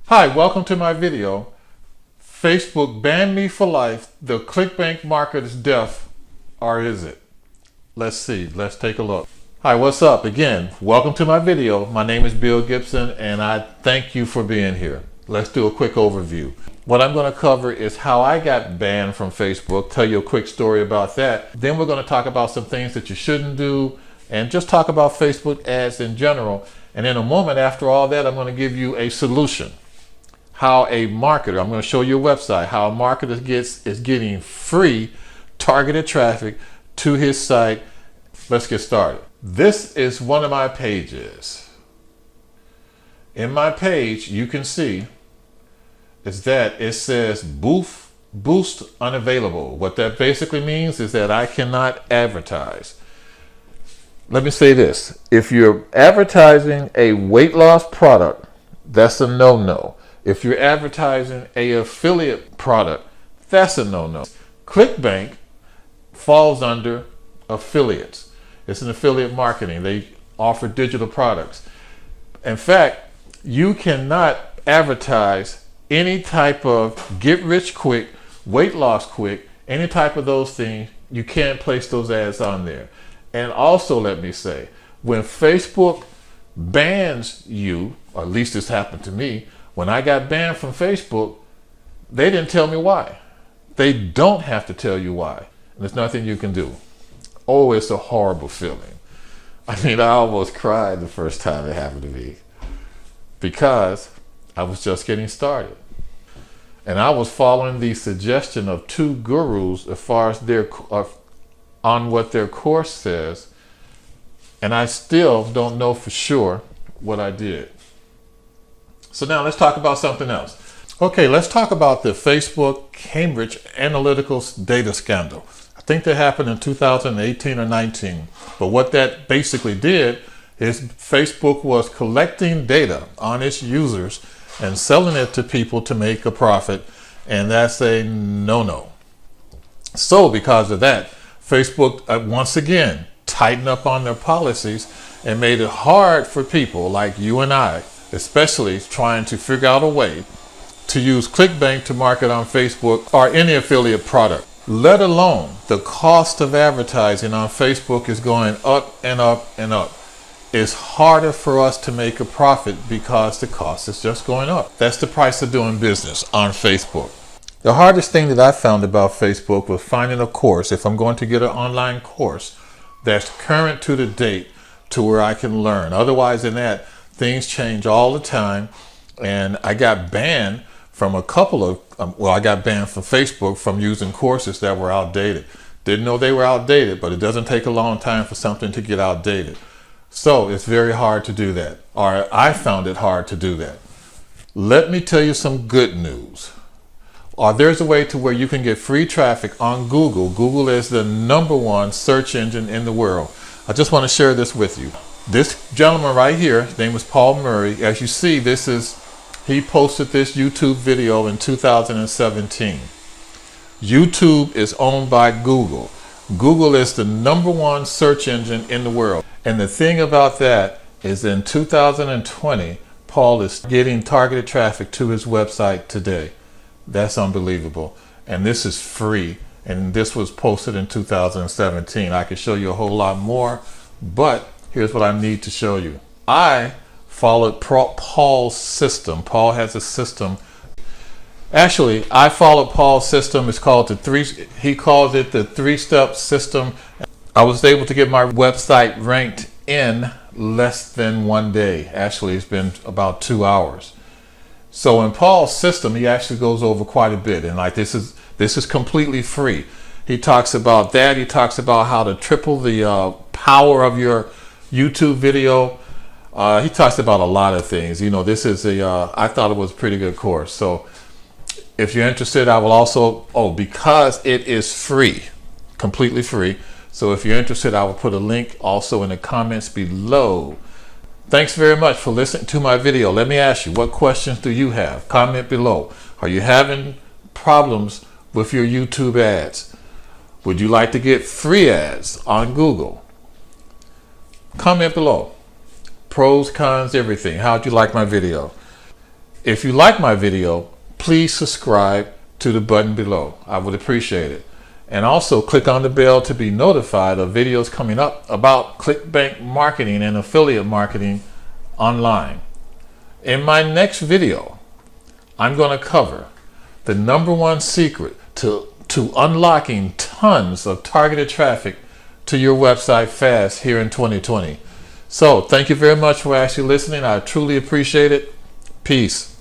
Hi, welcome to my video. Facebook banned me for life. The Clickbank market is deaf, or is it? Let's see. Let's take a look. Hi, what's up? Again, welcome to my video. My name is Bill Gibson, and I thank you for being here. Let's do a quick overview. What I'm going to cover is how I got banned from Facebook, tell you a quick story about that. Then we're going to talk about some things that you shouldn't do, and just talk about Facebook ads in general. And in a moment after all that, I'm going to give you a solution. How a marketer, I'm going to show you a website, how a marketer is getting free targeted traffic to his site. Let's get started. This is one of my pages. In my page, you can see is that it says boost unavailable. What that basically means is that I cannot advertise. Let me say this. If you're advertising a weight loss product, that's a no-no. If you're advertising a affiliate product, that's a no-no. Clickbank falls under affiliates. It's an affiliate marketing. They offer digital products. In fact, you cannot advertise any type of get rich quick, weight loss quick, any type of those things. You can't place those ads on there. And also, let me say, when Facebook bans you, or at least this happened to me, when I got banned from Facebook, they didn't tell me why. They don't have to tell you why. And there's nothing you can do. Oh, it's a horrible feeling. I mean, I almost cried the first time it happened to me because I was just getting started. And I was following the suggestion of two gurus as far as on what their course says. And I still don't know for sure what I did. So now let's talk about something else. Okay, let's talk about the Facebook Cambridge Analytical data scandal. I think that happened in 2018 or 19. But what that basically did is Facebook was collecting data on its users and selling it to people to make a profit. And that's a no-no. So because of that, Facebook once again tightened up on their policies and made it hard for people like you and I, especially trying to figure out a way to use Clickbank to market on Facebook or any affiliate product. Let alone the cost of advertising on Facebook is going up and up and up. It's harder for us to make a profit because the cost is just going up. That's the price of doing business on Facebook. The hardest thing that I found about Facebook was finding a course, if I'm going to get an online course, that's current to the date to where I can learn. Otherwise than that, things change all the time. And I got banned from a couple of, I got banned from Facebook from using courses that were outdated. Didn't know they were outdated, but it doesn't take a long time for something to get outdated. So it's very hard to do that, or I found it hard to do that. Let me tell you some good news. There's a way to where you can get free traffic on Google. Google is the #1 search engine in the world. I just want to share this with you. This gentleman right here, his name is Paul Murray. As you see, he posted this YouTube video in 2017. YouTube is owned by Google. Google is the #1 search engine in the world. And the thing about that is in 2020, Paul is getting targeted traffic to his website today. That's unbelievable. And this is free. And this was posted in 2017. I could show you a whole lot more, but here's what I need to show you. I followed Paul's system. Paul has a system. Actually, I followed Paul's system. It's called he calls it the 3-step system. I was able to get my website ranked in less than 1 day. Actually, it's been about 2 hours. So in Paul's system, he actually goes over quite a bit. And like this is completely free. He talks about that. He talks about how to triple the power of your YouTube video. He talks about a lot of things. You know, this is I thought it was a pretty good course. So if you're interested, I will also, because it is free, completely free. So if you're interested, I will put a link also in the comments below. Thanks very much for listening to my video. Let me ask you, what questions do you have? Comment below. Are you having problems with your YouTube ads? Would you like to get free ads on Google? Comment below. Pros, cons, everything. How'd you like my video? If you like my video, please subscribe to the button below. I would appreciate it. And also click on the bell to be notified of videos coming up about Clickbank marketing and affiliate marketing online. In my next video, I'm going to cover the #1 secret to unlocking tons of targeted traffic to your website fast here in 2020. So thank you very much for actually listening. I truly appreciate it. Peace.